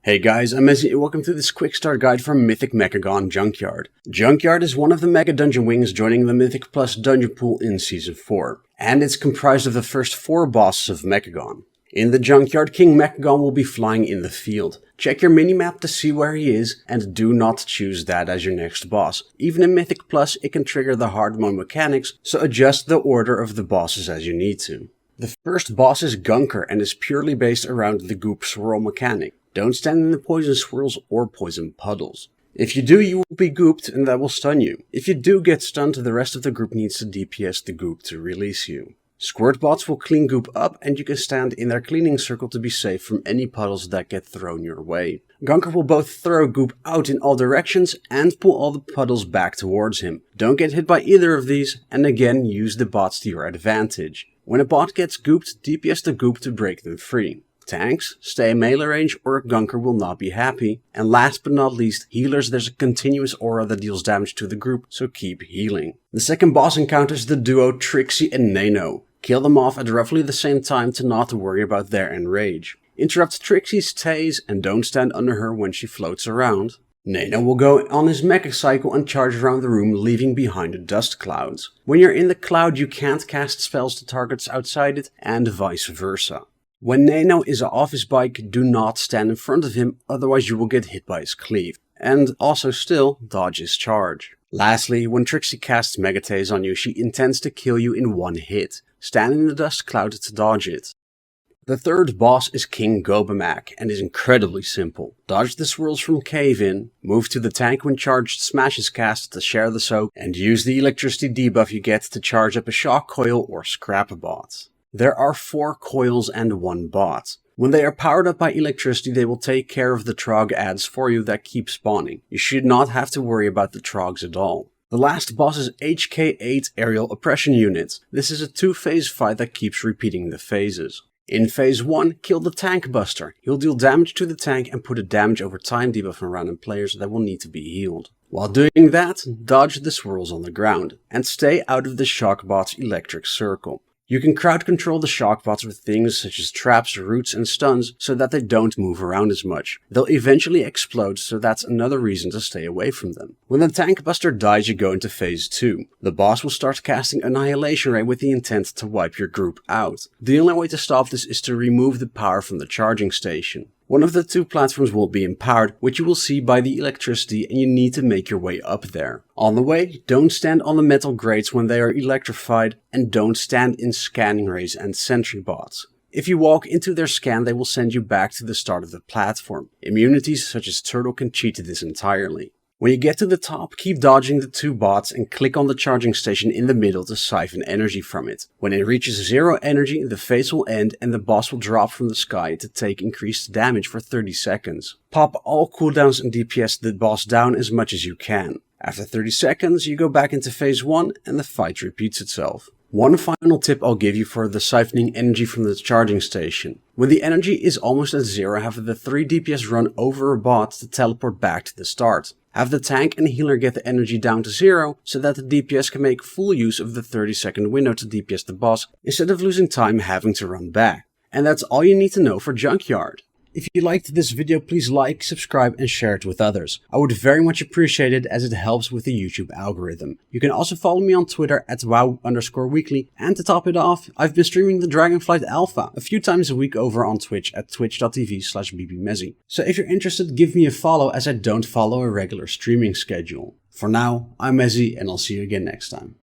Hey guys, I'm Mechagon and welcome to this quick start guide from Mythic Mechagon Junkyard. Junkyard is one of the Mega Dungeon wings joining the Mythic Plus dungeon pool in Season 4, and it's comprised of the first 4 bosses of Mechagon. In the Junkyard, King Mechagon will be flying in the field. Check your minimap to see where he is, and do not choose that as your next boss. Even in Mythic Plus, it can trigger the hard mode mechanics, so adjust the order of the bosses as you need to. The first boss is Gunker and is purely based around the goop swirl mechanic. Don't stand in the poison swirls or poison puddles. If you do, you will be gooped and that will stun you. If you do get stunned, the rest of the group needs to DPS the goop to release you. Squirt bots will clean goop up and you can stand in their cleaning circle to be safe from any puddles that get thrown your way. Gunker will both throw goop out in all directions and pull all the puddles back towards him. Don't get hit by either of these, and again use the bots to your advantage. When a bot gets gooped, DPS the goop to break them free. Tanks, stay in melee range or Gunker will not be happy. And last but not least, healers, there's a continuous aura that deals damage to the group, so keep healing. The second boss encounters the duo Trixie and Nano. Kill them off at roughly the same time to not worry about their enrage. Interrupt Trixie's tase and don't stand under her when she floats around. Nano will go on his mecha cycle and charge around the room, leaving behind the dust clouds. When you're in the cloud, you can't cast spells to targets outside it, and vice versa. When Nano is off his bike, do not stand in front of him, otherwise you will get hit by his cleave. And also still, dodge his charge. Lastly, when Trixie casts Mega Tase on you, she intends to kill you in one hit. Stand in the dust cloud to dodge it. The third boss is King Gobemack and is incredibly simple. Dodge the swirls from Cave In, move to the tank when charged Smash is cast to share the soak, and use the electricity debuff you get to charge up a shock coil or scrap a bot. There are 4 coils and 1 bot. When they are powered up by electricity, they will take care of the Trog adds for you that keep spawning. You should not have to worry about the Trogs at all. The last boss is HK8 Aerial Oppression Unit. This is a 2-phase fight that keeps repeating the phases. In phase 1, kill the Tank Buster. He'll deal damage to the tank and put a damage over time debuff on random players that will need to be healed. While doing that, dodge the swirls on the ground, and stay out of the Shockbot's electric circle. You can crowd control the shockbots with things such as traps, roots, and stuns so that they don't move around as much. They'll eventually explode, so that's another reason to stay away from them. When the Tank Buster dies, you go into phase 2. The boss will start casting Annihilation Ray with the intent to wipe your group out. The only way to stop this is to remove the power from the charging station. One of the 2 platforms will be empowered, which you will see by the electricity, and you need to make your way up there. On the way, don't stand on the metal grates when they are electrified, and don't stand in scanning rays and sentry bots. If you walk into their scan, they will send you back to the start of the platform. Immunities such as Turtle can cheat this entirely. When you get to the top, keep dodging the 2 bots and click on the charging station in the middle to siphon energy from it. When it reaches 0 energy, the phase will end and the boss will drop from the sky to take increased damage for 30 seconds. Pop all cooldowns and DPS the boss down as much as you can. After 30 seconds, you go back into phase 1 and the fight repeats itself. One final tip I'll give you for the siphoning energy from the charging station. When the energy is almost at 0, have the 3 DPS run over a bot to teleport back to the start. Have the tank and healer get the energy down to 0 so that the DPS can make full use of the 30-second window to DPS the boss instead of losing time having to run back. And that's all you need to know for Junkyard. If you liked this video, please like, subscribe, and share it with others. I would very much appreciate it as it helps with the YouTube algorithm. You can also follow me on Twitter at wow_weekly, and to top it off, I've been streaming the Dragonflight Alpha a few times a week over on Twitch at twitch.tv/bbmezzy. So if you're interested, give me a follow as I don't follow a regular streaming schedule. For now, I'm Mezzy and I'll see you again next time.